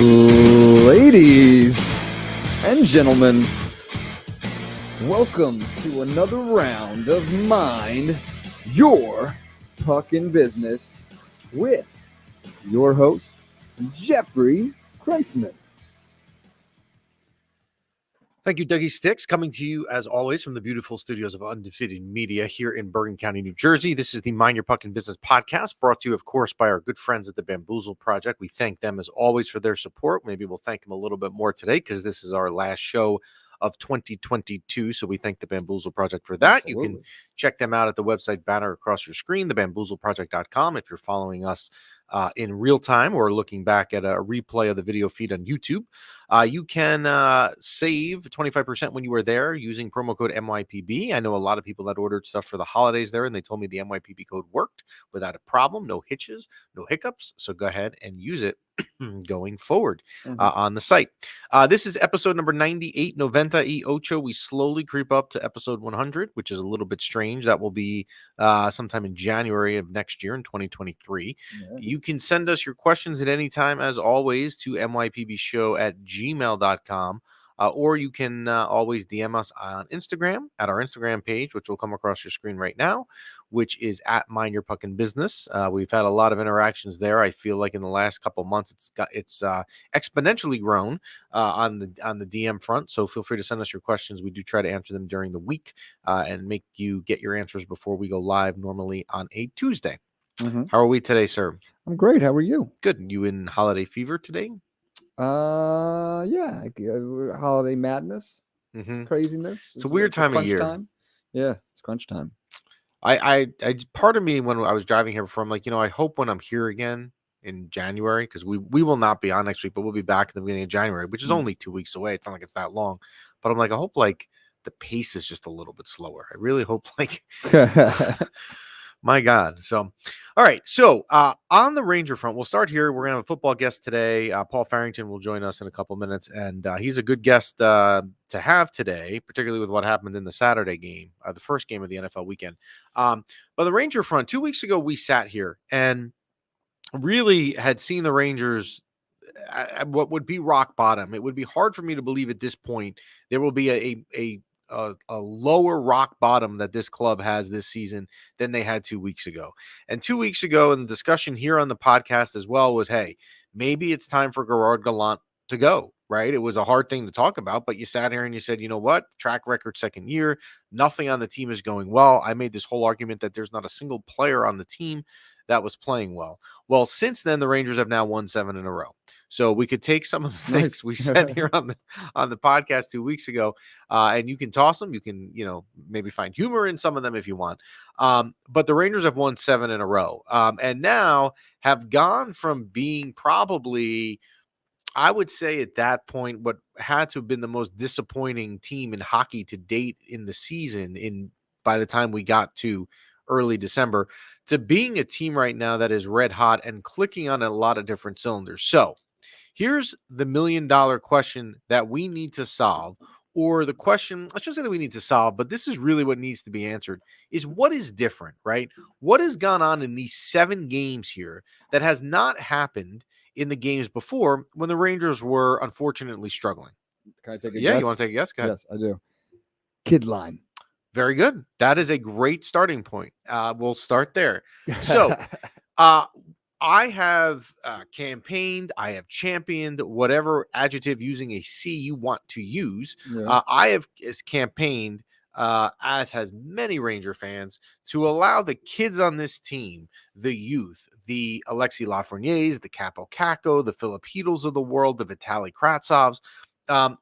Ladies and gentlemen, welcome to another round of Mind Your Puckin' Business with your host, Jeffrey Krensman. Thank you, Dougie Sticks, coming to you as always from the beautiful studios of Undefeated Media here in Bergen County, New Jersey. This is the Mind Your Puckin' Business podcast, brought to you, of course, by our good friends at the Bamboozle Project. We thank them as always for their support. Maybe we'll thank them a little bit more today because this is our last show of 2022. So we thank the Bamboozle Project for that. Absolutely. You can check them out at the website banner across your screen, thebamboozleproject.com. If you're following us in real time or looking back at a replay of the video feed on YouTube, you can save 25% when you are there using promo code MYPB. I know a lot of people that ordered stuff for the holidays there, and they told me the MYPB code worked without a problem, no hitches, no hiccups. So go ahead and use it going forward on the site. This is episode number 98, Noventa y Ocho. We slowly creep up to episode 100, which is a little bit strange. That will be sometime in January of next year in 2023. Yeah. You can send us your questions at any time, as always, to mypbshow@gmail.com. Or you can always DM us on Instagram at our Instagram page, which will come across your screen right now, which is at Mind Your Puckin' Business. We've had a lot of interactions there. I feel like in the last couple months, it's exponentially grown on the DM front. So feel free to send us your questions. We do try to answer them during the week and make you get your answers before we go live, normally on a Tuesday. How are we today, sir? I'm great. How are you? Good. You in holiday fever today? Yeah, holiday madness, craziness. It's a weird time of crunch year. Time. Yeah, it's crunch time. I part of me when I was driving here before, I'm like, I hope when I'm here again in January, because we will not be on next week, but we'll be back at the beginning of January, which is only 2 weeks away. It's not like it's that long, but I'm like, I hope like the pace is just a little bit slower. I really hope like. My God. So, all right. So on the Ranger front, we'll start here. We're going to have a football guest today. Paul Farrington will join us in a couple minutes, and he's a good guest to have today, particularly with what happened in the Saturday game, the first game of the NFL weekend. But the Ranger front, 2 weeks ago, we sat here and really had seen the Rangers at what would be rock bottom. It would be hard for me to believe at this point there will be a lower rock bottom that this club has this season than they had 2 weeks ago. And 2 weeks ago, and the discussion here on the podcast as well was, hey, maybe it's time for Gerard Gallant to go, right? It was a hard thing to talk about, but you sat here and you said, you know what? Track record second year, nothing on the team is going well. I made this whole argument that there's not a single player on the team that was playing well. Well, since then, the Rangers have now won 7 in a row. So we could take some of the things we said here on the podcast 2 weeks ago, and you can toss them. You can, maybe find humor in some of them if you want. But the Rangers have won 7 in a row, and now have gone from being probably, I would say at that point, what had to have been the most disappointing team in hockey to date in the season by the time we got to early December, to being a team right now that is red hot and clicking on a lot of different cylinders. So here's the $1 million question that we need to solve, or the question, I shouldn't say that we need to solve, but this is really what needs to be answered, is what is different, right? What has gone on in these 7 games here that has not happened in the games before when the Rangers were unfortunately struggling? Can I take a guess? Yeah, you want to take a guess? Go ahead. Yes, I do. Kid line. Very good. That is a great starting point. We'll start there. So I have campaigned, I have championed, whatever adjective using a C you want to use. Yeah. I have campaigned, as has many Ranger fans, to allow the kids on this team, the youth, the Alexei Lafrenieres, the Capo Caco, the Filip Chytils of the world, the Vitaly Kravtsovs,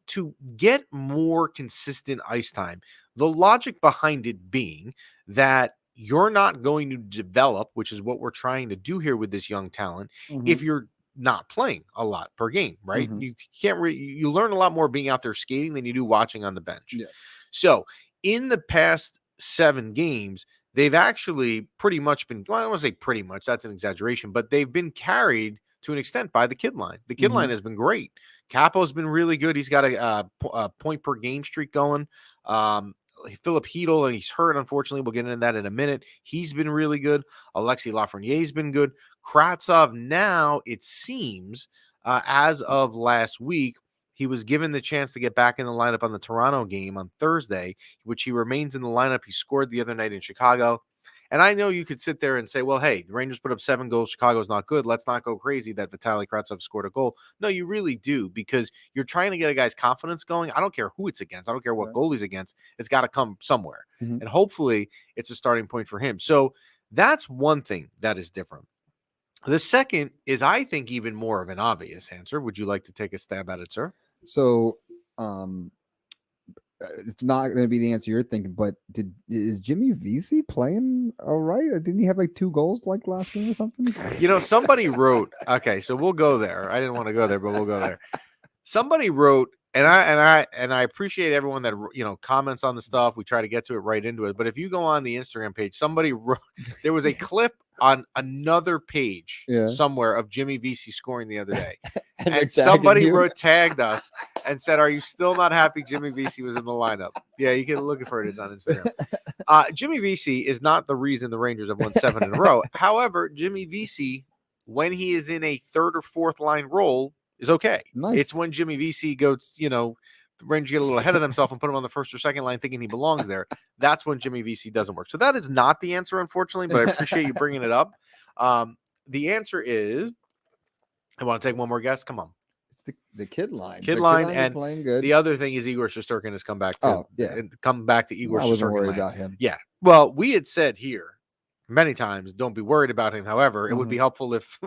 to get more consistent ice time. The logic behind it being that you're not going to develop, which is what we're trying to do here with this young talent, if you're not playing a lot per game, right? You can't you learn a lot more being out there skating than you do watching on the bench. Yes. So in the past 7 games, they've actually pretty much been, well, I don't want to say pretty much, that's an exaggeration, but they've been carried to an extent by the kid line. The kid line has been great. Capo's been really good. He's got a point per game streak going. Filip Chytil, and he's hurt, unfortunately. We'll get into that in a minute. He's been really good. Alexei Lafreniere's been good. Kravtsov now, it seems, As of last week, he was given the chance to get back in the lineup on the Toronto game on Thursday, which he remains in the lineup. He scored the other night in Chicago. And I know you could sit there and say, well, hey, the Rangers put up 7 goals. Chicago's not good. Let's not go crazy that Vitaly Kravtsov scored a goal. No, you really do, because you're trying to get a guy's confidence going. I don't care who it's against. I don't care what goal he's against. It's got to come somewhere. And hopefully it's a starting point for him. So that's one thing that is different. The second is, I think, even more of an obvious answer. Would you like to take a stab at it, sir? So, it's not going to be the answer you're thinking, but is Jimmy Vesey playing all right? Or didn't he have like 2 goals like last game or something? Somebody wrote. Okay, so we'll go there. I didn't want to go there, but we'll go there. Somebody wrote, and I appreciate everyone that comments on the stuff. We try to get to it right into it. But if you go on the Instagram page, somebody wrote, there was a clip on another page somewhere of Jimmy Vesey scoring the other day. And somebody tagged us and said, are you still not happy Jimmy Vesey was in the lineup? Yeah, you can look for it. It's on Instagram. Jimmy Vesey is not the reason the Rangers have won 7 in a row. However, Jimmy Vesey, when he is in a 3rd or 4th line role, is okay. Nice. It's when Jimmy Vesey goes, the Rangers get a little ahead of themselves and put him on the 1st or 2nd line thinking he belongs there. That's when Jimmy Vesey doesn't work. So that is not the answer, unfortunately, but I appreciate you bringing it up. The answer is, I want to take one more guess. Come on. It's the kid line. Kid line, and playing good. The other thing is Igor Shesterkin has come back to come back to Igor Shesterkin. I wasn't worried about him. Yeah. Well, we had said here many times, don't be worried about him. However, it would be helpful if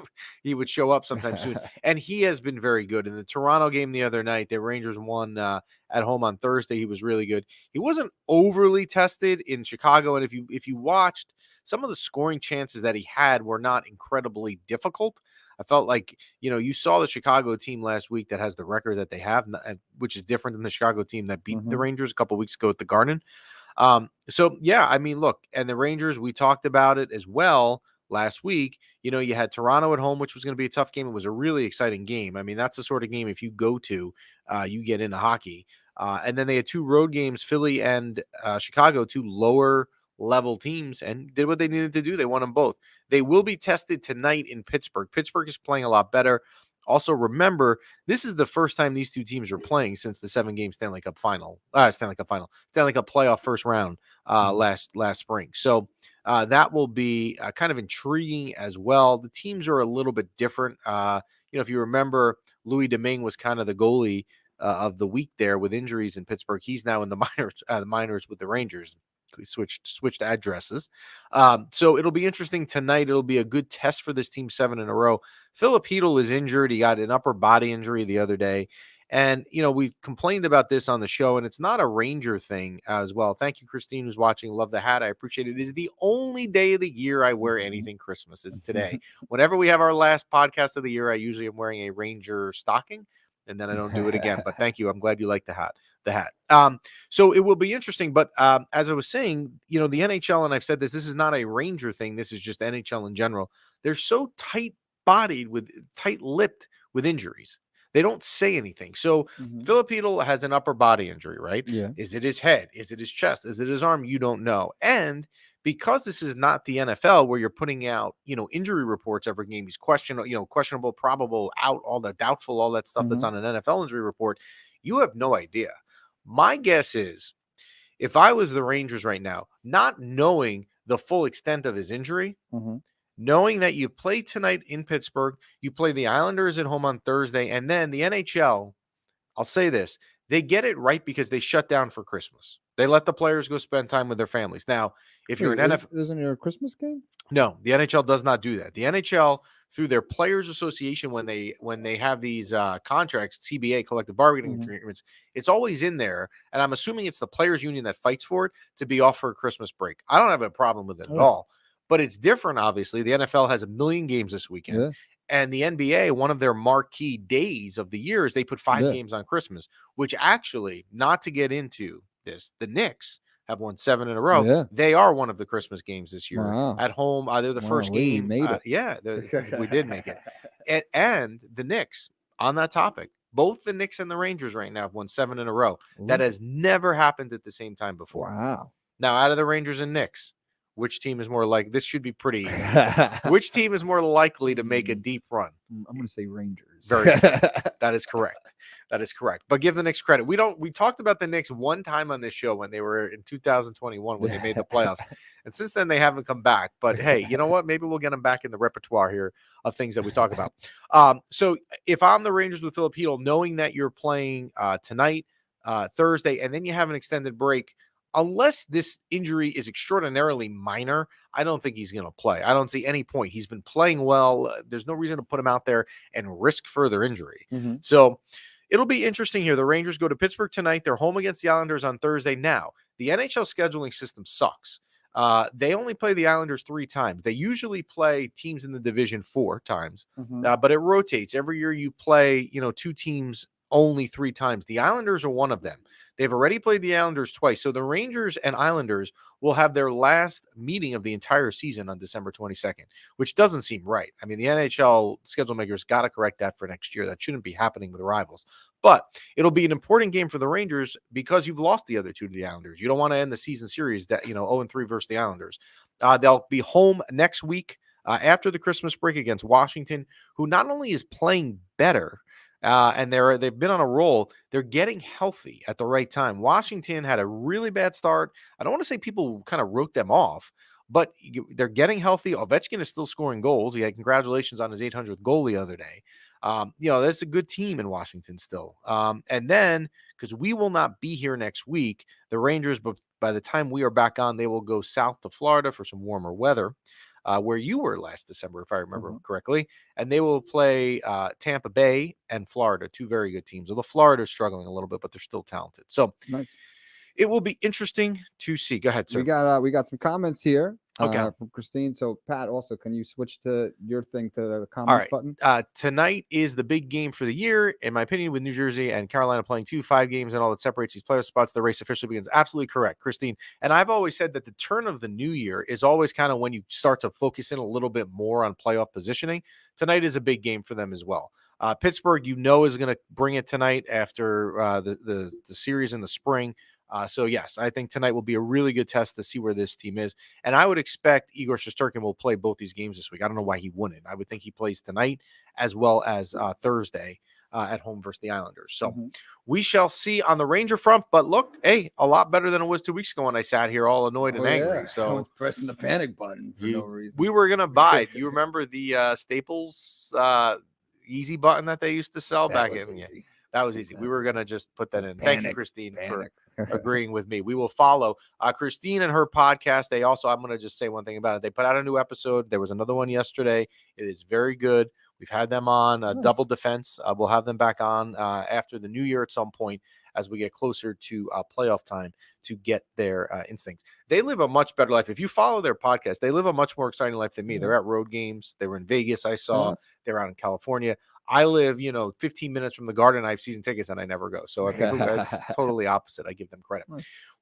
he would show up sometime soon. And he has been very good. In the Toronto game the other night, the Rangers won at home on Thursday. He was really good. He wasn't overly tested in Chicago. And if you watched, some of the scoring chances that he had were not incredibly difficult. I felt like, you saw the Chicago team last week that has the record that they have, which is different than the Chicago team that beat the Rangers a couple weeks ago at the Garden. So yeah, I mean, look, and the Rangers, we talked about it as well last week. You had Toronto at home, which was going to be a tough game. It was a really exciting game. I mean, that's the sort of game, if you go to, you get into hockey. And then they had 2 road games, Philly and Chicago, 2 lower level teams, and did what they needed to do. They won them both. They will be tested tonight in Pittsburgh. Pittsburgh is playing a lot better. Also, remember, this is the first time these 2 teams are playing since the 7-game Stanley Cup playoff first round last spring. So that will be kind of intriguing as well. The teams are a little bit different. If you remember, Louis Domingue was kind of the goalie of the week there with injuries in Pittsburgh. He's now in the minors with the Rangers. We switched addresses. So it'll be interesting tonight. It'll be a good test for this team, 7 in a row. Philip Hedl is injured. He got an upper body injury the other day. And, we've complained about this on the show, and it's not a Ranger thing as well. Thank you, Christine, who's watching. Love the hat. I appreciate it. It is the only day of the year I wear anything Christmas. It's today. Whenever we have our last podcast of the year, I usually am wearing a Ranger stocking, and then I don't do it again. But thank you. I'm glad you like the hat. So it will be interesting. But as I was saying, the NHL, and I've said this is not a Ranger thing. This is just NHL in general. They're so tight-lipped with injuries. They don't say anything. So Philip Hedl has an upper body injury, right? Yeah. Is it his head? Is it his chest? Is it his arm? You don't know. And because this is not the NFL where you're putting out, injury reports every game, he's questionable, probable, out, all the doubtful, all that stuff that's on an NFL injury report, you have no idea. My guess is, if I was the Rangers right now, not knowing the full extent of his injury, knowing that you play tonight in Pittsburgh, you play the Islanders at home on Thursday, and then the NHL, I'll say this, they get it right because they shut down for Christmas. They let the players go spend time with their families. Now, if you're an NFL... Isn't there a Christmas game? No, the NHL does not do that. The NHL, through their Players Association, when they have these contracts, CBA, collective bargaining agreements, it's always in there, and I'm assuming it's the Players Union that fights for it, to be off for a Christmas break. I don't have a problem with it at all, but it's different, obviously. The NFL has 1 million games this weekend, and the NBA, one of their marquee days of the year is they put 5 games on Christmas, which actually, not to get into this, the Knicks have won 7 in a row. Yeah. They are one of the Christmas games this year at home. They're the first game. We made it. We did make it. And the Knicks, on that topic, both the Knicks and the Rangers right now have won 7 in a row. Ooh. That has never happened at the same time before. Wow. Now, out of the Rangers and Knicks, which team is more like, this should be pretty easy. Which team is more likely to make a deep run? I'm going to say Rangers. Very good. That is correct. That is correct. But give the Knicks credit. We talked about the Knicks one time on this show when they were in 2021 when they made the playoffs. And since then, they haven't come back. But hey, you know what? Maybe we'll get them back in the repertoire here of things that we talk about. So if I'm the Rangers with Filipino, knowing that you're playing tonight, Thursday, and then you have an extended break, unless this injury is extraordinarily minor, I don't think he's going to play. I don't see any point. He's been playing well. There's no reason to put him out there and risk further injury. Mm-hmm. So it'll be interesting here. The Rangers go to Pittsburgh tonight. They're home against the Islanders on Thursday. Now, the NHL scheduling system sucks. They only play the Islanders 3 times. They usually play teams in the division 4 times, but it rotates. Every year you play, 2 teams only 3 times. The Islanders are one of them. They've already played the Islanders twice. So the Rangers and Islanders will have their last meeting of the entire season on December 22nd, which doesn't seem right. I mean, the NHL schedule makers got to correct that for next year. That shouldn't be happening with rivals. But it'll be an important game for the Rangers because you've lost the other 2 to the Islanders. You don't want to end the season series that, 0-3 versus the Islanders. They'll be home next week after the Christmas break against Washington, who not only is playing better, and they've been on a roll. They're getting healthy at the right time. Washington had a really bad start. I don't want to say people kind of wrote them off, but they're getting healthy. Ovechkin is still scoring goals. He had congratulations on his 800th goal the other day. That's a good team in Washington still. And then, because we will not be here next week, the Rangers, but by the time we are back on, they will go south to Florida for some warmer weather. Where you were last December, if I remember correctly. And they will play Tampa Bay and Florida, 2 very good teams. Although Florida is struggling a little bit, but they're still talented. So nice. It will be interesting to see. Go ahead, sir. We got some comments here. Okay. From Christine. So, Pat, also, can you switch to your thing to the comments button? Tonight is the big game for the year, in my opinion, with New Jersey and Carolina playing 5 games and all that separates these playoff spots. The race officially begins. Absolutely correct, Christine. And I've always said that the turn of the new year is always kind of when you start to focus in a little bit more on playoff positioning. Tonight is a big game for them as well. Pittsburgh, is going to bring it tonight after the series in the spring. So, yes, I think tonight will be a really good test to see where this team is. And I would expect Igor Shesterkin will play both these games this week. I don't know why he wouldn't. I would think he plays tonight as well as Thursday at home versus the Islanders. So we shall see on the Ranger front. But look, hey, a lot better than it was 2 weeks ago when I sat here all annoyed and angry. Yeah. So I was pressing the panic button for no reason. We were going to buy. Do you remember the Staples easy button that they used to sell back in? Yeah. That was easy. We were going to just put that in. Thank you, Christine, for agreeing with me. We will follow Christine and her podcast. I'm going to just say one thing about it. They put out a new episode. There was another one yesterday. It is very good. We've had them on Double Defense. We'll have them back on after the new year at some point as we get closer to playoff time to get their instincts. They live a much better life. If you follow their podcast, they live a much more exciting life than me. They're at road games. They were in Vegas, I saw. They're out in California. I live, 15 minutes from the Garden. I have season tickets and I never go. So I think that's totally opposite. I give them credit.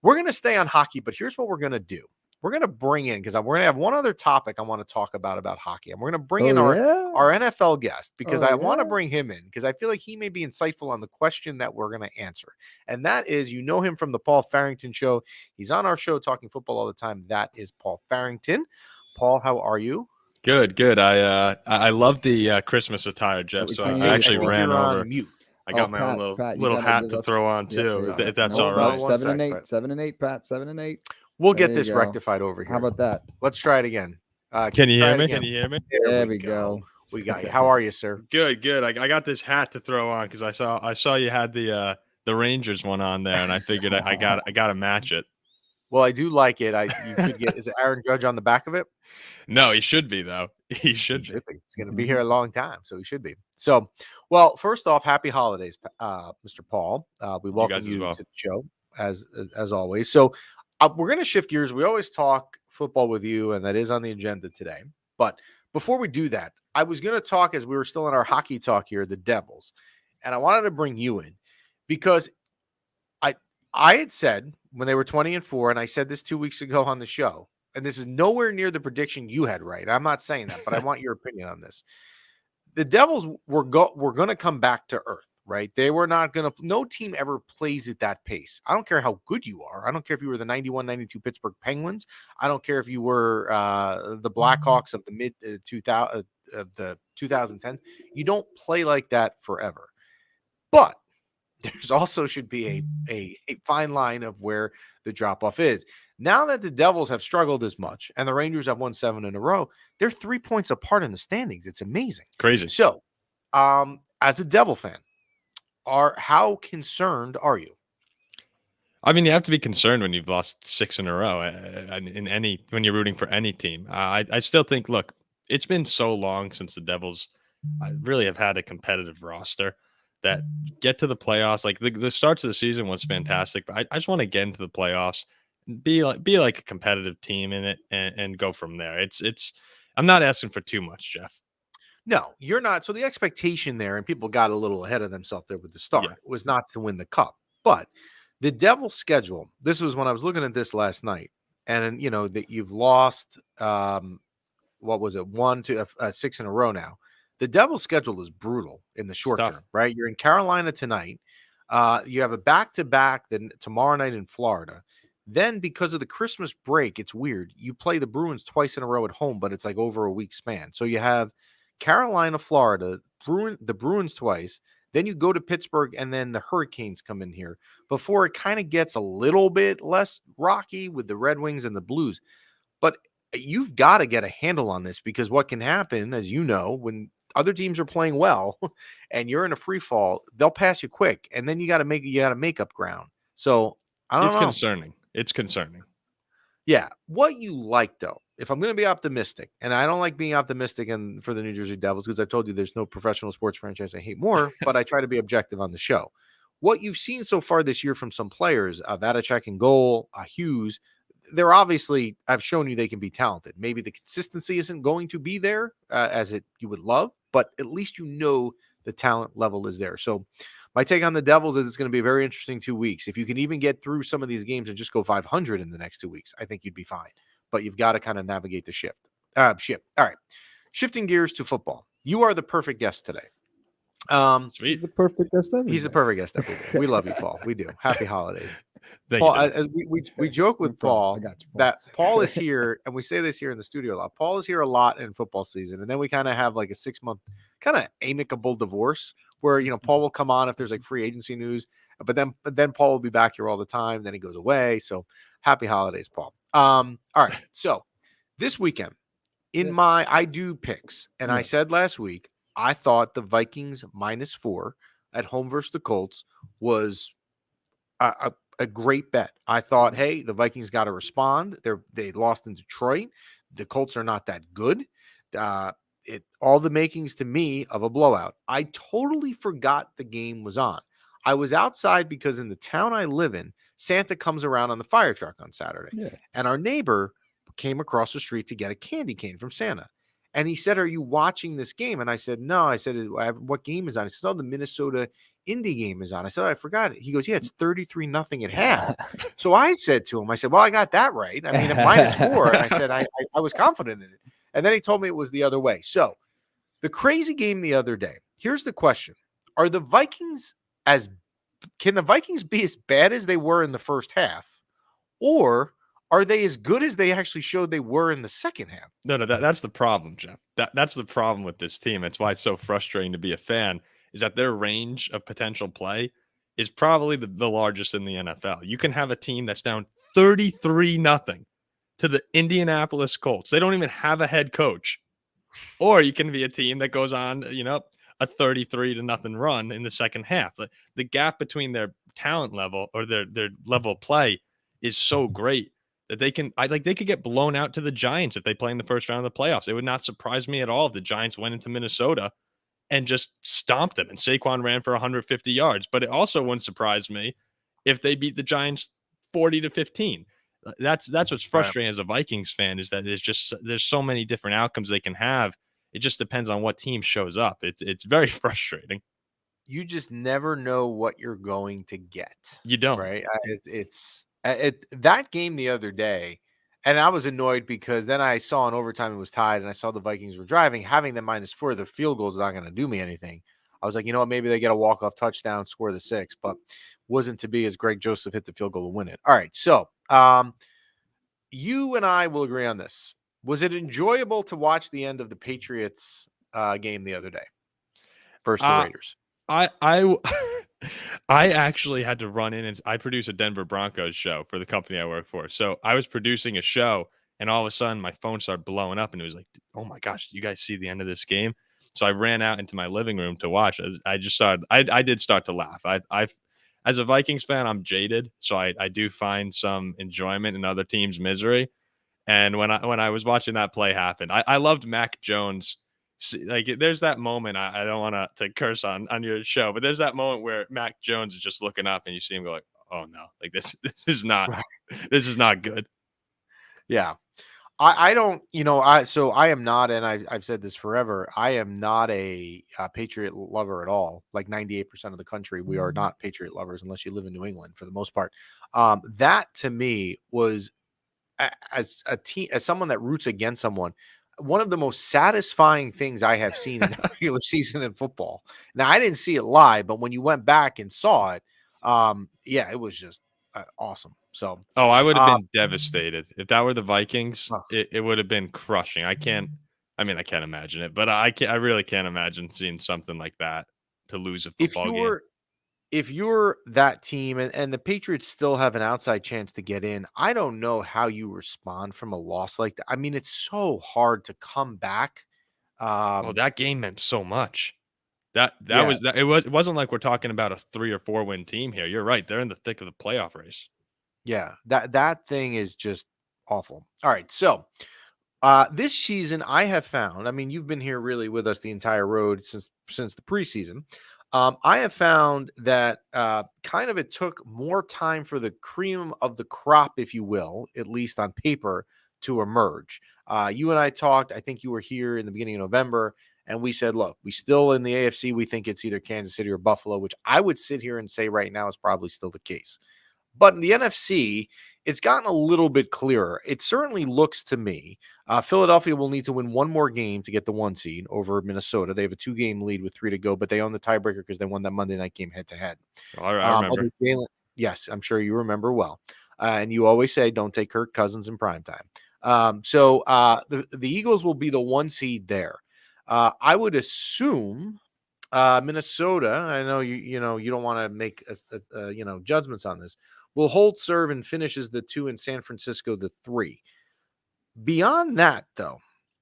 We're going to stay on hockey, but here's what we're going to do. We're going to bring in, because we're going to have one other topic I want to talk about hockey. And we're going to bring in our NFL guest, because I want to bring him in because I feel like he may be insightful on the question that we're going to answer. And that is, him from the Paul Farrington show. He's on our show talking football all the time. That is Paul Farrington. Paul, how are you? Good. I love the Christmas attire, Jeff. So I actually ran over. Mute. I got my own little hat to throw on too, if that's all right. 7 and 8, Pat. 7 and 8. We'll get this rectified over here. How about that? Let's try it again. Can you hear me? There we go. We got you. How are you, sir? Good. I got this hat to throw on because I saw you had the Rangers one on there, and I figured I got to match it. Well, I do like it. You could get. Is it Aaron Judge on the back of it? No, he should be though. He should be. He's going to be here a long time, so he should be. So, well, first off, happy holidays, Mr. Paul. We welcome you to the show as always. So, we're going to shift gears. We always talk football with you, and that is on the agenda today. But before we do that, I was going to talk, as we were still in our hockey talk here, the Devils, and I wanted to bring you in because I had said when they were 20-4, and I said this 2 weeks ago on the show, and this is nowhere near the prediction you had right. I'm not saying that, but I want your opinion on this. The Devils were going to come back to earth. right? They were not going to, no team ever plays at that pace. I don't care how good you are. I don't care if you were the 91, 92 Pittsburgh Penguins. I don't care if you were the Blackhawks of the mid 2000 of the 2010s. You don't play like that forever. But there's also should be a fine line of where the drop off is. Now that the Devils have struggled as much and the Rangers have won 7 in a row, they're 3 points apart in the standings. It's amazing. Crazy. So, as a Devil fan, how concerned are you? I mean, you have to be concerned when you've lost 6 in a row when you're rooting for any team. I still think, look, it's been so long since the Devils really have had a competitive roster that get to the playoffs. Like the starts of the season was fantastic, but I just want to get into the playoffs, be like a competitive team in it, and go from there. It's I'm not asking for too much, Jeff. No, you're not. So the expectation there, and people got a little ahead of themselves there with the start, was not to win the cup. But the Devils' schedule, this was when I was looking at this last night, and that you've lost, what was it, 6 in a row now. The Devils' schedule is brutal in the short term, right? You're in Carolina tonight. You have a back-to-back then tomorrow night in Florida. Then, because of the Christmas break, it's weird. You play the Bruins twice in a row at home, but it's like over a week span. So you have Carolina, Florida, the Bruins twice. Then you go to Pittsburgh, and then the Hurricanes come in here before it kind of gets a little bit less rocky with the Red Wings and the Blues. But you've got to get a handle on this, because what can happen, as you know, when other teams are playing well and you're in a free fall, they'll pass you quick, and then you got to make up ground. So I don't know. Concerning. It's concerning. Yeah. What you like, though, if I'm going to be optimistic, and I don't like being optimistic for the New Jersey Devils, because I've told you there's no professional sports franchise I hate more, but I try to be objective on the show. What you've seen so far this year from some players, Vanacek in goal, Hughes, they're obviously, I've shown you they can be talented. Maybe the consistency isn't going to be there you would love, but at least the talent level is there. So my take on the Devils is it's going to be a very interesting 2 weeks. If you can even get through some of these games and just go 500 in the next 2 weeks, I think you'd be fine. But you've got to kind of navigate the ship. All right. Shifting gears to football. You are the perfect guest today. He's the perfect guest every He's day. the perfect guest every day. We love you, Paul. We do. Happy holidays. Paul, we joke with Paul, I got you, Paul. that Paul is here, and we say this here in the studio a lot. Paul is here a lot in football season, and then we kind of have like a 6-month kind of amicable divorce where Paul will come on if there's like free agency news, but then Paul will be back here all the time. Then he goes away. So happy holidays, Paul. All right. So this weekend I do picks, and I said last week I thought the Vikings -4 at home versus the Colts was a great bet. I thought, hey, the Vikings got to respond. They lost in Detroit. The Colts are not that good. All the makings to me of a blowout. I totally forgot the game was on. I was outside because in the town I live in, Santa comes around on the fire truck on Saturday, and our neighbor came across the street to get a candy cane from Santa. And he said, "Are you watching this game?" And I said, "No." I said, "What game is on?" He said, "Oh, the Minnesota Indy game is on." I said, "I forgot it." He goes, "Yeah, it's 33-0 at half." So I said to him, I said, "Well, I got that right. I mean, at -4." And I said, I was confident in it. And then he told me it was the other way. So the crazy game the other day, here's the question. Can the Vikings be as bad as they were in the first half? Or are they as good as they actually showed they were in the second half? No, that's the problem, Jeff. That's the problem with this team. It's why it's so frustrating to be a fan, is that their range of potential play is probably the largest in the NFL. You can have a team that's down 33-0 to the Indianapolis Colts. They don't even have a head coach. Or you can be a team that goes on, a 33-0 run in the second half. The gap between their talent level or their level of play is so great that they could get blown out to the Giants if they play in the first round of the playoffs. It would not surprise me at all if the Giants went into Minnesota and just stomped them and Saquon ran for 150 yards. But it also wouldn't surprise me if they beat the Giants 40-15. That's what's frustrating as a Vikings fan, is that there's so many different outcomes they can have. It just depends on what team shows up. It's very frustrating. You just never know what you're going to get. You don't. Right? That game the other day, and I was annoyed because then I saw in overtime it was tied, and I saw the Vikings were driving, having the -4. The field goal is not going to do me anything. I was like, you know what, maybe they get a walk-off touchdown, score the 6, but wasn't to be as Greg Joseph hit the field goal to win it. All right, so you and I will agree on this. Was it enjoyable to watch the end of the Patriots game the other day versus the Raiders? I I actually had to run in, and I produce a Denver Broncos show for the company I work for. So I was producing a show, and all of a sudden my phone started blowing up, and it was like, "Oh my gosh, you guys see the end of this game?" So I ran out into my living room to watch. I just started. I did start to laugh. I as a Vikings fan, I'm jaded, so I do find some enjoyment in other teams' misery. And when I was watching that play happen, I loved Mac Jones. Like, there's that moment. I don't want to curse on your show, but there's that moment where Mac Jones is just looking up, and you see him go like, "Oh no, like this is not Right. this is not good." Yeah. I don't, I am not, and I've said this forever. I am not a Patriot lover at all. Like 98% of the country, we are not Patriot lovers unless you live in New England for the most part. That to me was as a team, as someone that roots against someone, one of the most satisfying things I have seen in the regular season in football. Now, I didn't see it live, but when you went back and saw it, yeah, it was just awesome. So, Oh, I would have uh, been devastated if that were the Vikings. ugh. It would have been crushing. I can't. I mean, I can't imagine it, but I really can't imagine seeing something like that to lose a if football game. you're if you're that team and the Patriots still have an outside chance to get in, I don't know how you respond from a loss like that. I mean, it's so hard to come back. Oh, Um, that game meant so much. That yeah, was that it wasn't like we're talking about a 3 or 4 win team here. You're right. They're in the thick of the playoff race. yeah, that thing is just awful. All right, so this season I have found, I mean, you've been here really with us the entire road since the preseason. I have found that kind of it took more time for the cream of the crop, if you will, at least on paper, to emerge. You and I talked, I think you were here in the beginning of November, and we said, look, we still in the AFC, we think it's either Kansas City or Buffalo, which I would sit here and say right now is probably still the case. But in the NFC, it's gotten a little bit clearer. It certainly looks to me Philadelphia will need to win one more game to get the 1 seed over Minnesota. They have a 2-game lead with 3 to go, but they own the tiebreaker because they won that Monday night game head to head. Oh, I remember. Yes, I'm sure you remember well. And you always say, don't take Kirk Cousins in prime time. The Eagles will be the 1 seed there. I would assume Minnesota, I know you don't want to make judgments on this, will hold serve and finishes the 2 in San Francisco the 3. Beyond that, though,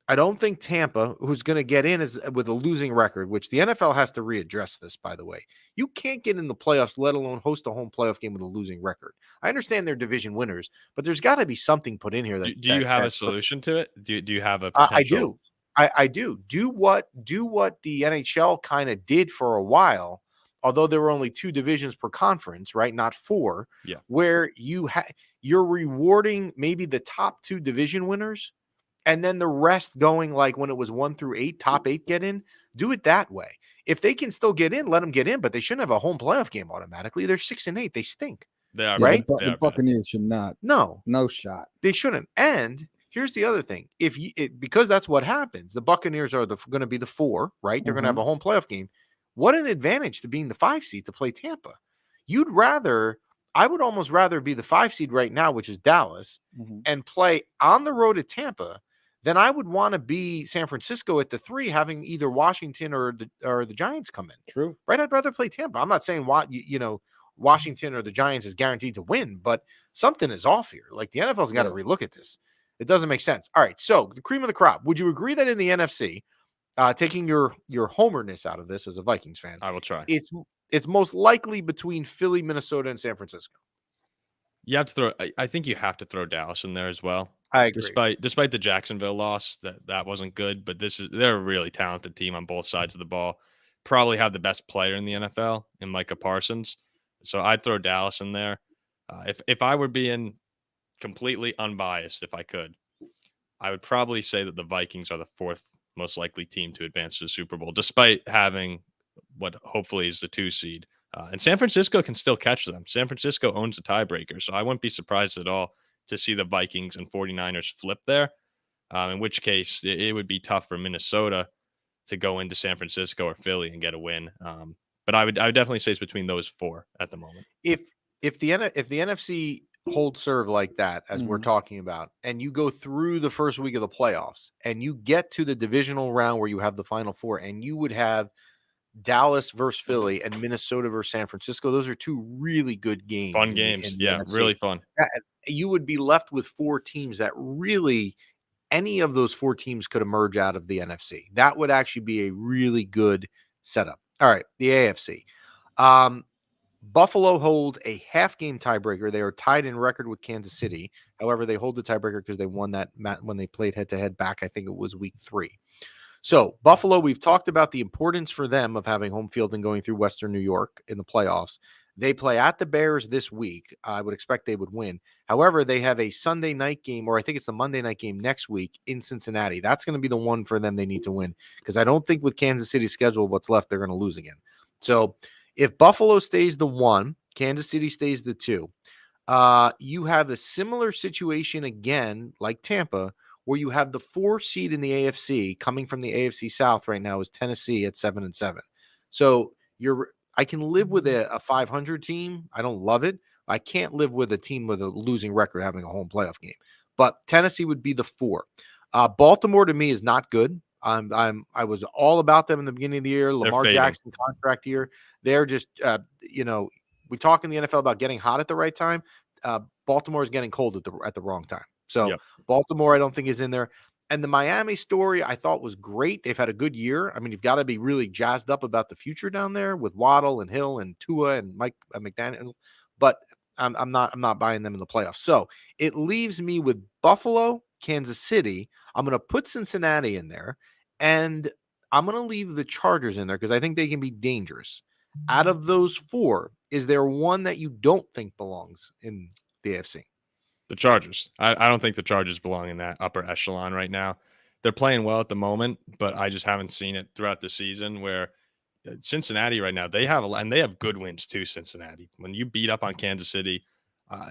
I don't think Tampa, who's going to get in is with a losing record, which the NFL has to readdress this, by the way. You can't get in the playoffs, let alone host a home playoff game with a losing record. I understand they're division winners, but there's got to be something put in here Do you have a solution to it? Do you have a I potential? do. I do. Do what the NHL kind of did for a while, although there were only 2 divisions per conference, right? Not 4. Yeah. Where you're rewarding maybe the top 2 division winners, and then the rest going like when it was 1 through 8, top 8 get in. Do it that way. If they can still get in, let them get in, but they shouldn't have a home playoff game automatically. They're 6 and 8. They stink. They are right? bad. They The are bad. Buccaneers should not. No, No shot. they shouldn't. And here's the other thing: because that's what happens, the Buccaneers are going to be the 4, right? They're going to have a home playoff game. What an advantage to being the 5 seed to play Tampa. I would almost rather be the 5 seed right now, which is Dallas, and play on the road at Tampa than I would want to be San Francisco at the 3, having either Washington or the Giants come in. True. Right? I'd rather play Tampa. I'm not saying Washington or the Giants is guaranteed to win, but something is off here. Like, the NFL's got to relook at this. It doesn't make sense. All right, so the cream of the crop. Would you agree that in the NFC, taking your homerness out of this as a Vikings fan, I will try. it's most likely between Philly, Minnesota, and San Francisco? You have to throw. I think you have to throw Dallas in there as well. I agree. Despite the Jacksonville loss, that wasn't good, but they're a really talented team on both sides of the ball. Probably have the best player in the NFL in Micah Parsons. So I'd throw Dallas in there. If I were being completely unbiased, if I could, I would probably say that the Vikings are the 4th most likely team to advance to the Super Bowl, despite having what hopefully is the 2 seed. And San Francisco can still catch them. San Francisco owns the tiebreaker, so I wouldn't be surprised at all to see the Vikings and 49ers flip there, in which case it would be tough for Minnesota to go into San Francisco or Philly and get a win. But I would definitely say it's between those four at the moment. If the NFC holds serve like that, as we're talking about, and you go through the first week of the playoffs and you get to the divisional round where you have the Final Four, and you would have Dallas versus Philly and Minnesota versus San Francisco, those are two really good games. Fun games. Yeah, really fun. You would be left with four teams that really, any of those four teams could emerge out of the NFC. That would actually be a really good setup. All right, the AFC. Buffalo holds a half-game tiebreaker. They are tied in record with Kansas City. However, they hold the tiebreaker because they won that when they played head-to-head back, I think it was week 3. So Buffalo, we've talked about the importance for them of having home field and going through Western New York in the playoffs. They play at the Bears this week. I would expect they would win. However, they have a Sunday night game, or I think it's the Monday night game next week in Cincinnati. That's going to be the one for them they need to win, because I don't think with Kansas City's schedule, what's left, they're going to lose again. So if Buffalo stays the 1, Kansas City stays the 2, you have a similar situation again like Tampa, where you have the 4 seed in the AFC coming from the AFC South right now is Tennessee at 7-7. So I can live with a 500 team. I don't love it. I can't live with a team with a losing record having a home playoff game. But Tennessee would be the 4. Baltimore to me is not good. I was all about them in the beginning of the year. Lamar Jackson contract year. They're just we talk in the NFL about getting hot at the right time. Baltimore is getting cold at the wrong time. So Baltimore, I don't think is in there. And the Miami story I thought was great. They've had a good year. I mean, you've got to be really jazzed up about the future down there with Waddle and Hill and Tua and Mike McDaniel. But I'm not buying them in the playoffs. So it leaves me with Buffalo, Kansas City. I'm going to put Cincinnati in there, and I'm going to leave the Chargers in there because I think they can be dangerous. Out of those 4, is there one that you don't think belongs in the AFC? The Chargers. I don't think the Chargers belong in that upper echelon right now. They're playing well at the moment, but I just haven't seen it throughout the season. Where Cincinnati right now, they have good wins too. Cincinnati, when you beat up on Kansas City,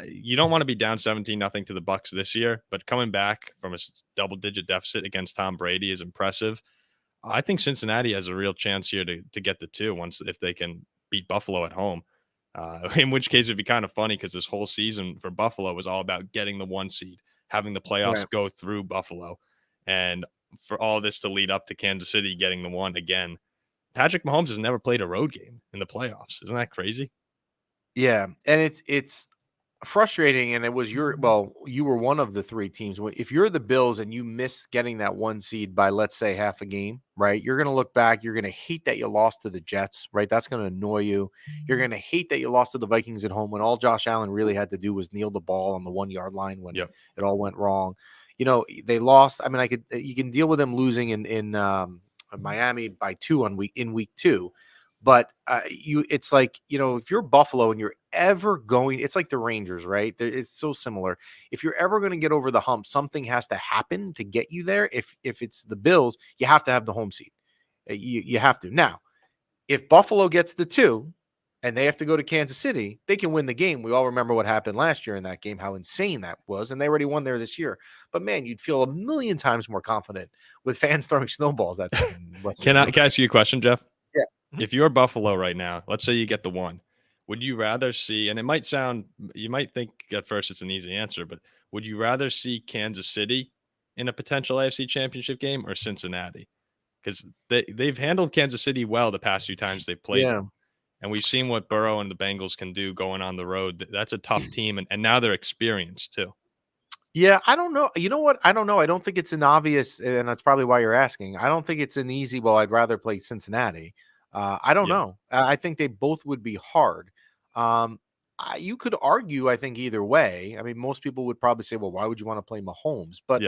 you don't want to be down 17-0 to the Bucs this year, but coming back from a double-digit deficit against Tom Brady is impressive. I think Cincinnati has a real chance here to get the 2 if they can beat Buffalo at home. In which case it'd be kind of funny because this whole season for Buffalo was all about getting the 1 seed, having the playoffs go through Buffalo, and for all this to lead up to Kansas City getting the 1 again. Patrick Mahomes has never played a road game in the playoffs. Isn't that crazy? Yeah, and it's frustrating, and it was you were one of the 3 teams. If you're the Bills and you miss getting that 1 seed by, let's say, half a game, right? You're going to look back. You're going to hate that you lost to the Jets, right? That's going to annoy you. You're going to hate that you lost to the Vikings at home when all Josh Allen really had to do was kneel the ball on the 1-yard line when it all went wrong. They lost. I mean, you can deal with them losing in Miami by 2 in week 2. But it's like, if you're Buffalo and you're ever going, it's like the Rangers, right? It's so similar. If you're ever going to get over the hump, something has to happen to get you there. If it's the Bills, you have to have the home seat. You have to. Now, if Buffalo gets the 2 and they have to go to Kansas City, they can win the game. We all remember what happened last year in that game, how insane that was. And they already won there this year. But man, you'd feel a million times more confident with fans throwing snowballs at them. Can I ask you a question, Jeff? Yeah. If you're Buffalo right now, let's say you get the 1, would you rather see, and you might think at first it's an easy answer, but would you rather see Kansas City in a potential AFC championship game or Cincinnati? Because they've handled Kansas City well the past few times they've played them. And we've seen what Burrow and the Bengals can do going on the road. That's a tough team, and now they're experienced too. Yeah, I don't know. You know what? I don't know. I don't think it's an obvious, and that's probably why you're asking. I don't think it's an easy, I'd rather play Cincinnati. I don't know. I think they both would be hard. You could argue, I think, either way. I mean, most people would probably say, well, why would you want to play Mahomes? But,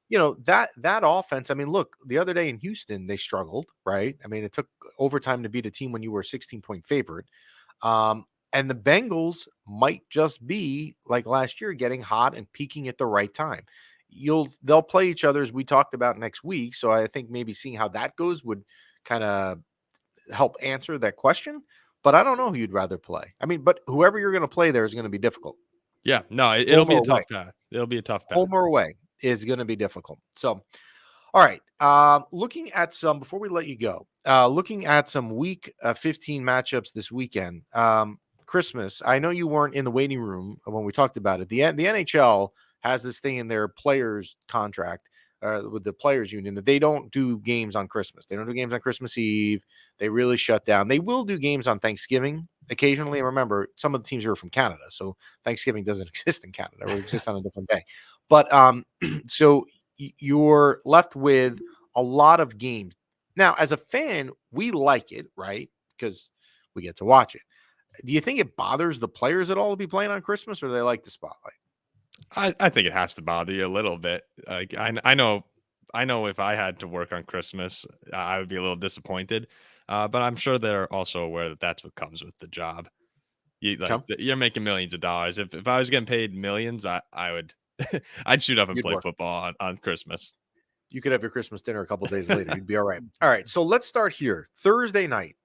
that offense, I mean, look, the other day in Houston, they struggled, right? I mean, it took overtime to beat a team when you were a 16-point favorite. And the Bengals might just be, like last year, getting hot and peaking at the right time. They'll play each other, as we talked about, next week. So I think maybe seeing how that goes would kind of help answer that question, but I don't know who you'd rather play. I mean, but whoever you're going to play there is going to be difficult. Yeah, no, it'll be a tough path. It'll be a tough path. Home or away is going to be difficult. So, All right. Looking at some before we let you go. Looking at some week 15 matchups this weekend. Christmas. I know you weren't in the waiting room when we talked about it. The NHL has this thing in their players contract with the players union that they don't do games on Christmas. They don't do games on Christmas Eve. They really shut down. They will do games on Thanksgiving occasionally. And remember, some of the teams are from Canada, so Thanksgiving doesn't exist in Canada. It exists on a different day. But so you're left with a lot of games. Now, as a fan, we like it, right? Because we get to watch it. Do you think it bothers the players at all to be playing on Christmas, or do they like the spotlight? I think it has to bother you a little bit. Like I know if I had to work on Christmas, I would be a little disappointed. But I'm sure they're also aware that that's what comes with the job. You're making millions of dollars. If I was getting paid millions, I would I'd shoot up and You'd play work. football on Christmas. You could have your Christmas dinner a couple days later. You'd be all right. All right. So let's start here. Thursday night,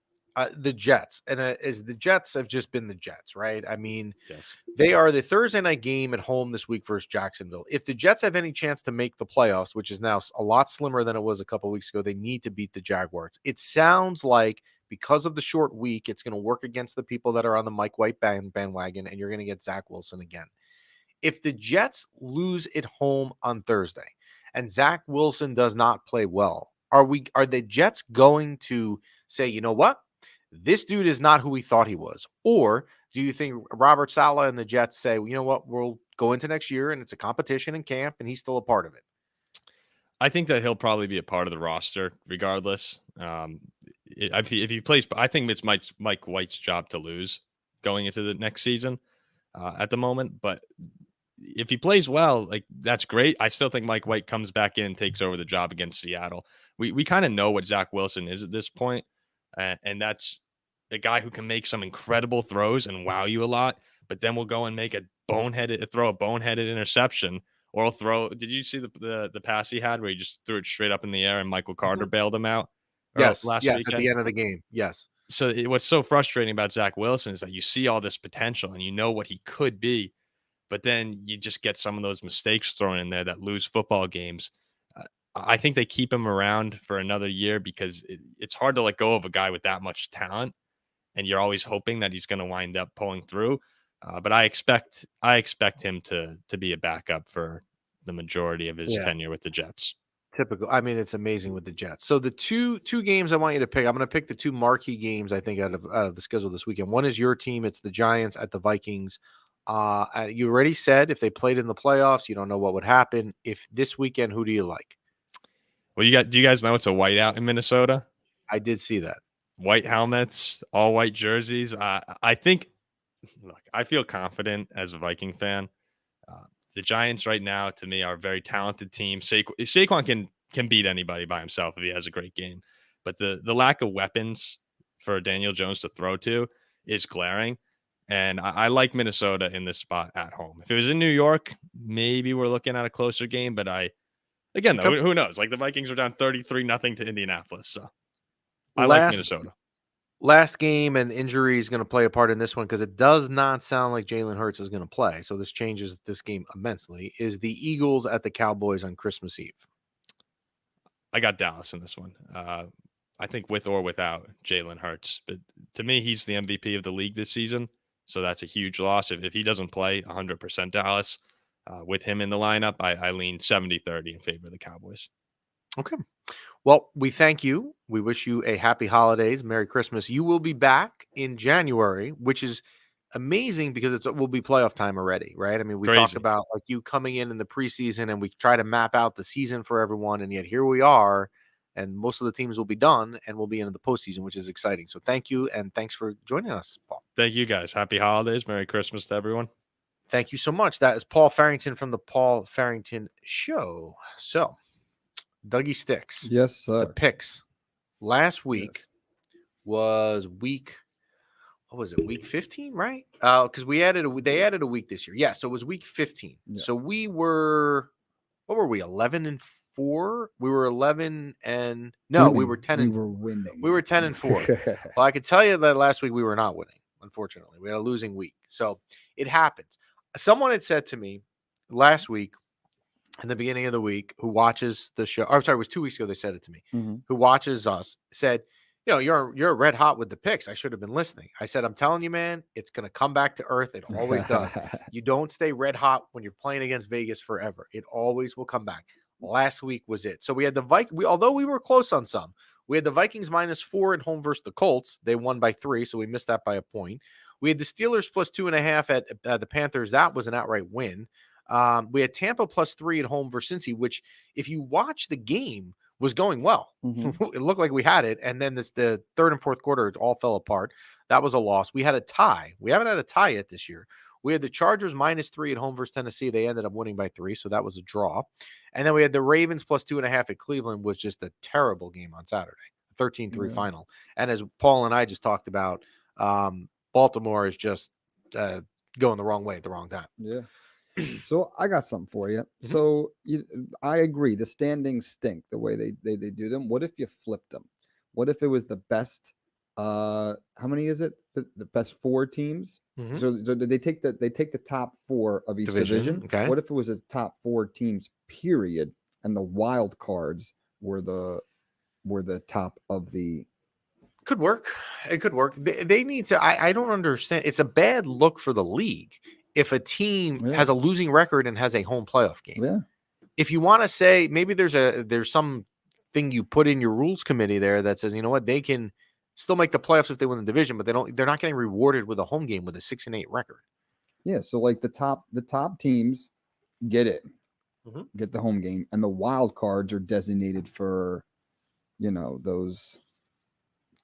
the Jets. And as the Jets have just been the Jets, right? I mean, Yes. they are the Thursday night game at home this week versus Jacksonville. If the Jets have any chance to make the playoffs, which is now a lot slimmer than it was a couple weeks ago, they need to beat the Jaguars. It sounds like because of the short week, it's going to work against the people that are on the Mike White bandwagon, and you're going to get Zach Wilson again. If the Jets lose at home on Thursday and Zach Wilson does not play well, are the Jets going to say, you know what? This dude is not who we thought he was? Or do you think Robert Saleh and the Jets say, you know what, we'll go into next year and it's a competition in camp and he's still a part of it? I think that he'll probably be a part of the roster regardless. If he plays, I think it's Mike White's job to lose going into the next season at the moment. But if he plays well, like that's great. I still think Mike White comes back in, takes over the job against Seattle. We kind of know what Zach Wilson is at this point, and that's a guy who can make some incredible throws and wow you a lot. But then we'll go and make a boneheaded interception. Or he'll throw. Did you see the pass he had where he just threw it straight up in the air and Michael Carter bailed him out? Yes, last yes, weekend? at the end of the game. Yes. So what's so frustrating about Zach Wilson is that you see all this potential and you know what he could be, but then you just get some of those mistakes thrown in there that lose football games. I think they keep him around for another year because it's hard to let go of a guy with that much talent, and you're always hoping that he's going to wind up pulling through. But I expect him to be a backup for the majority of his tenure with the Jets. Typical. I mean, it's amazing with the Jets. So the two games I want you to pick, I'm going to pick the two marquee games I think out of the schedule this weekend. One is your team. It's the Giants at the Vikings. You already said if they played in the playoffs, you don't know what would happen. If this weekend, who do you like? Well, do you guys know it's a whiteout in Minnesota? I did see that. White helmets, all white jerseys. I think, look, I feel confident as a Viking fan. The Giants right now, to me, are a very talented team. Saquon can beat anybody by himself if he has a great game. But the lack of weapons for Daniel Jones to throw to is glaring. And I like Minnesota in this spot at home. If it was in New York, maybe we're looking at a closer game. But who knows? Like the Vikings are down 33-0 to Indianapolis. So I like Minnesota. Last game and injury is going to play a part in this one because it does not sound like Jalen Hurts is going to play. So this changes this game immensely. Is the Eagles at the Cowboys on Christmas Eve? I got Dallas in this one. I think with or without Jalen Hurts. But to me, he's the MVP of the league this season. So that's a huge loss. If he doesn't play, 100% Dallas. With him in the lineup, I lean 70-30 in favor of the Cowboys. Okay. Well, we thank you. We wish you a happy holidays. Merry Christmas. You will be back in January, which is amazing because it will be playoff time already, right? I mean, we talk about like you coming in the preseason and we try to map out the season for everyone. And yet here we are, and most of the teams will be done and we'll be into the postseason, which is exciting. So thank you. And thanks for joining us, Paul. Thank you guys. Happy holidays. Merry Christmas to everyone. Thank you so much. That is Paul Farrington from the Paul Farrington Show. So, Dougie Sticks. Yes, sir. The picks last week was week. What was it? Week 15, right? Because they added a week this year. Yeah, so it was week 15. Yeah. So we were, what were we? 11-4. We were 11 and no, winning. We were 10. We were winning. We were 10-4. Well, I could tell you that last week we were not winning. Unfortunately, we had a losing week. So it happens. Someone had said to me last week, in the beginning of the week who watches the show. I'm sorry, it was 2 weeks ago they said it to me. Mhm. Who watches us said, you're red hot with the picks. I should have been listening. I said, I'm telling you, man, it's going to come back to earth. It always does. You don't stay red hot when you're playing against Vegas forever. It always will come back. Last week was it. So we had the although we were close on some, we had the Vikings -4 at home versus the Colts. They won by 3, so we missed that by a point. We had the Steelers +2.5 at the Panthers. That was an outright win. We had Tampa +3 at home versus Cincy, which, if you watch the game, was going well. Mhm. It looked like we had it, and then the third and fourth quarter, it all fell apart. That was a loss. We had a tie. We haven't had a tie yet this year. We had the Chargers -3 at home versus Tennessee. They ended up winning by 3, so that was a draw. And then we had the Ravens +2.5 at Cleveland, was just a terrible game on Saturday, 13-3 Yeah. final. And as Paul and I just talked about, Baltimore is just going the wrong way at the wrong time. Yeah. So I got something for you. Mhm. So I agree. The standings stink the way they do them. What if you flipped them? What if it was the best? How many is it? The best 4 teams. Mhm. So they take the top 4 of each division. Okay. What if it was the top 4 teams? Period. And the wild cards were the top of the. Could work. It could work. They need to. I don't understand. It's a bad look for the league if a team Yeah. has a losing record and has a home playoff game. Yeah. If you want to say maybe there's some thing you put in your rules committee there that says, you know what, they can still make the playoffs if they win the division, but they're not getting rewarded with a home game with a 6-8 record. Yeah. So like the top teams get it. Mhm. Get the home game, and the wild cards are designated for, those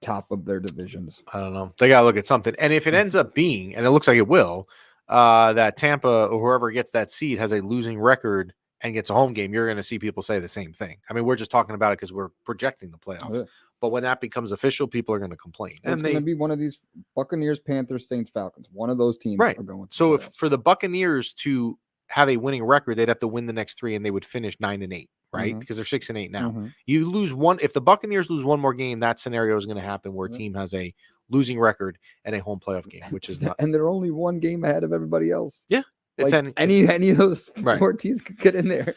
top of their divisions. I don't know. They got to look at something. And if it ends up being, and it looks like it will, that Tampa or whoever gets that seed has a losing record and gets a home game, you're going to see people say the same thing. I mean, we're just talking about it because we're projecting the playoffs. Yeah. But when that becomes official, people are going to complain. It's going to be one of these Buccaneers, Panthers, Saints, Falcons. One of those teams Right. are going to So the if playoffs. for the Buccaneers to have a winning record, they'd have to win the next 3 and they would finish 9-8, right? Mhm. Because they're 6-8 now. Mhm. You lose one. If the Buccaneers lose one more game, that scenario is going to happen where a Yeah. team has a losing record and a home playoff game, which is not. And they're only one game ahead of everybody else. Yeah. It's Like any of those 4 teams could get in there.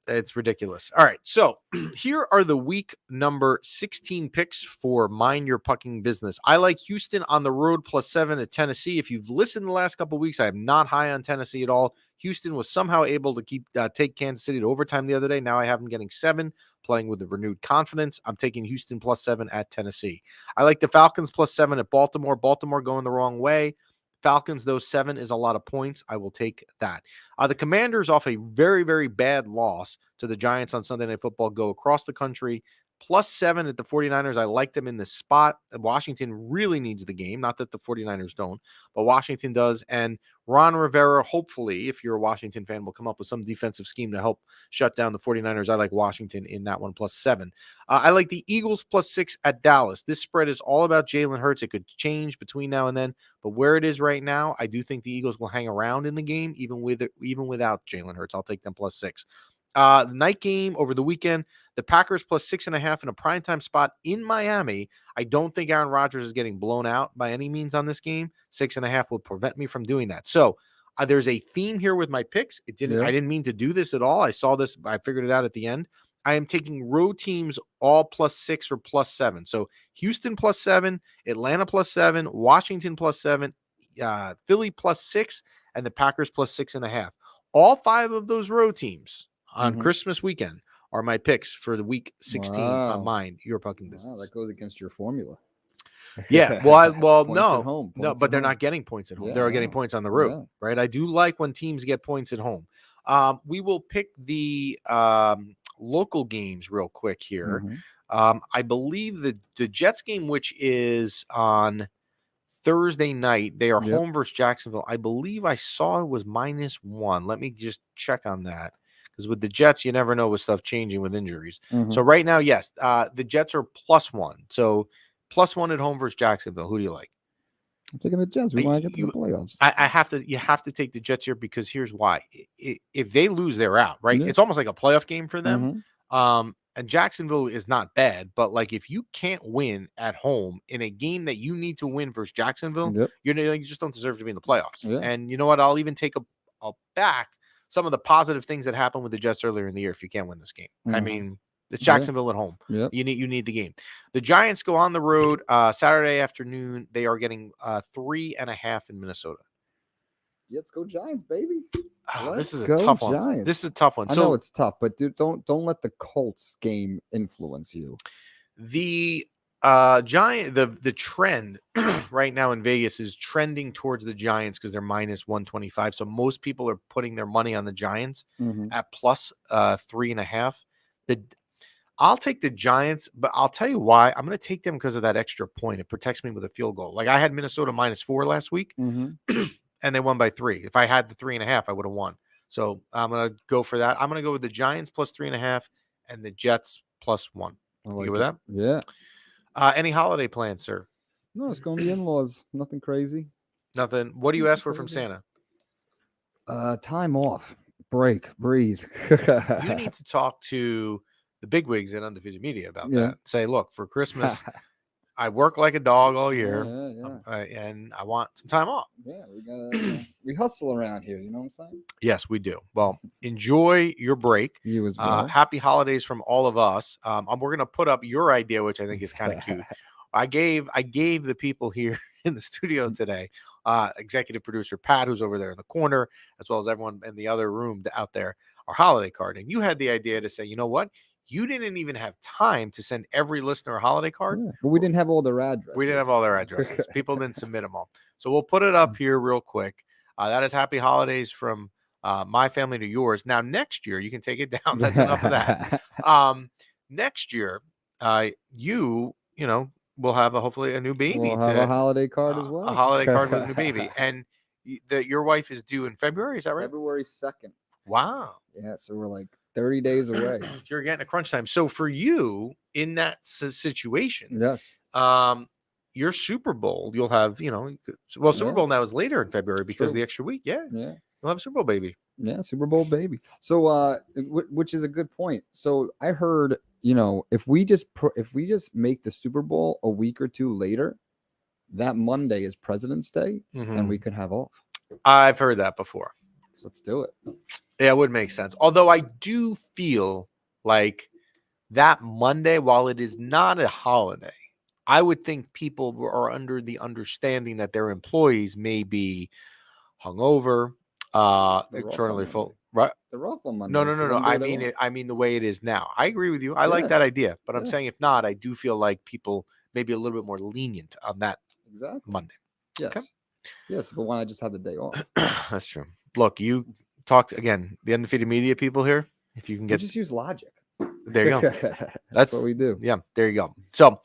It's ridiculous. All right. So here are the week number 16 picks for Mind Your Pucking Business. I like Houston on the road +7 at Tennessee. If you've listened the last couple of weeks, I am not high on Tennessee at all. Houston was somehow able to take Kansas City to overtime the other day. Now I have them getting 7, playing with a renewed confidence. I'm taking Houston +7 at Tennessee. I like the Falcons +7 at Baltimore. Baltimore going the wrong way. Falcons, though, 7 is a lot of points. I will take that. The Commanders, off a very, very bad loss to the Giants on Sunday Night Football, go across the country. +7 at the 49ers. I like them in this spot. Washington really needs the game. Not that the 49ers don't, but Washington does. And Ron Rivera, hopefully, if you're a Washington fan, will come up with some defensive scheme to help shut down the 49ers. I like Washington in that one +7. I like the Eagles +6 at Dallas. This spread is all about Jalen Hurts. It could change between now and then, but where it is right now, I do think the Eagles will hang around in the game, even without Jalen Hurts. I'll take them +6. The night game over the weekend, the Packers +6.5 in a primetime spot in Miami. I don't think Aaron Rodgers is getting blown out by any means on this game. 6.5 will prevent me from doing that. So there's a theme here with my picks. I didn't mean to do this at all. I saw this. I figured it out at the end. I am taking road teams all +6 or +7. So Houston +7, Atlanta +7, Washington +7, Philly +6, and the Packers +6.5. All 5 of those road teams on Christmas weekend are my picks for the week 16 on Mind Your Pucking Business. That goes against your formula. Yeah, Points no, at home, no, points but at they're home. not getting points at home. Yeah, They're I getting know. points on the road, Yeah. right? I do like when teams get points at home. We will pick the local games real quick here. Mhm. I believe the Jets game, which is on Thursday night, they are Yep. home versus Jacksonville. I believe I saw it was -1. Let me just check on that. Because with the Jets, you never know with stuff changing with injuries. Mhm. So right now, yes, the Jets are +1. So +1 at home versus Jacksonville. Who do you like? I'm taking the Jets. We want to get to the playoffs. You have to take the Jets here because here's why. If they lose, they're out, right? Yeah. It's almost like a playoff game for them. Mhm. And Jacksonville is not bad, but like if you can't win at home in a game that you need to win versus Jacksonville, Yep. you just don't deserve to be in the playoffs. Yeah. And you know what? I'll even take a back some of the positive things that happened with the Jets earlier in the year if you can't win this game. I Mhm. mean, it's Yeah. Jacksonville at home. Yep. You need the game. The Giants go on the road Saturday afternoon. They are getting 3.5 in Minnesota. Let's go Giants, baby. This is a Let's go tough one. Giants. This is a tough one. I So know it's tough, but dude, don't let the Colts game influence you. the the trend right now in Vegas is trending towards the Giants because they're minus 125. So most people are putting their money on the Giants at plus 3.5. I'll take the Giants, but I'll tell you why. I'm going to take them because of that extra point. It protects me with a field goal. Like I had Minnesota -4 last week, and they won by 3. If I had the 3.5, I would have won. So I'm going to go for that. I'm going to go with the Giants plus 3.5 and the Jets +1. You good with that? Yeah. Any holiday plans, sir? No, it's going to the in-laws. Nothing crazy. Nothing. What do you ask for from Santa? Time off, break, breathe. You need to talk to the bigwigs at Undefeated Media about Yeah. that. Say, look, for Christmas, I work like a dog all year, Yeah. and I want some time off. Yeah, we gotta we hustle around here. You know what I'm saying? Yes, we do. Well, enjoy your break. You as well. Happy holidays from all of us. We're gonna put up your idea, which I think is kind of cute. I gave the people here in the studio today, executive producer Pat, who's over there in the corner, as well as everyone in the other room out there, our holiday card. And you had the idea to say, you know what? You didn't even have time to send every listener a holiday card. Yeah, but we didn't have all their addresses. We didn't have all their addresses. People didn't submit them all. So we'll put it up here real quick. That is happy holidays from my family to yours. Now, next year, you can take it down. That's enough of that. Next year, you will have hopefully a new baby. We'll have a holiday card as well. A holiday card with a new baby. And your wife is due in February. Is that right? February 2nd. Wow. Yeah, so we're like 30 days away. You're getting a crunch time. So for you in that situation, Yes. your Super Bowl, you'll have, Super Bowl now is later in February because of the extra week. Yeah. Yeah. You'll have a Super Bowl baby. Yeah, Super Bowl baby. So which is a good point. So I heard, if we just make the Super Bowl a week or two later, that Monday is President's Day and we could have off. I've heard that before. So let's do it. Yeah, it would make sense. Although I do feel like that Monday, while it is not a holiday, I would think people are under the understanding that their employees may be hungover, extraordinarily full. Right? They're off on Monday. No. I mean the way it is now. I agree with you. I like that idea, but I'm saying if not, I do feel like people may be a little bit more lenient on that Monday. Yes. Okay? Yes, but why not just have the day off? That's true. Look, you talked again. The Undefeated Media people here. If you can get, just use logic. There you go. That's what we do. Yeah, there you go. So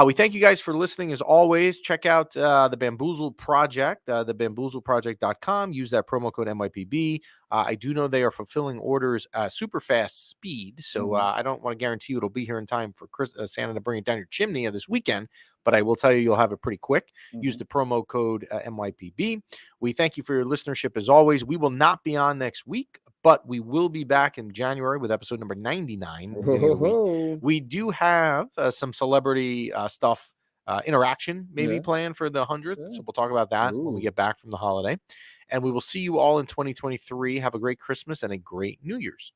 we thank you guys for listening. As always, check out the Bamboozle Project, thebamboozleproject.com. Use that promo code MYPB. I do know they are fulfilling orders super fast speed, so I don't want to guarantee you it'll be here in time for Santa to bring it down your chimney this weekend, but I will tell you you'll have it pretty quick. Use the promo code MYPB. We thank you for your listenership as always. We will not be on next week, but we will be back in January with episode number 99. We do have some celebrity stuff, interaction maybe planned for the 100th. So we'll talk about that when we get back from the holiday. And we will see you all in 2023. Have a great Christmas and a great New Year's.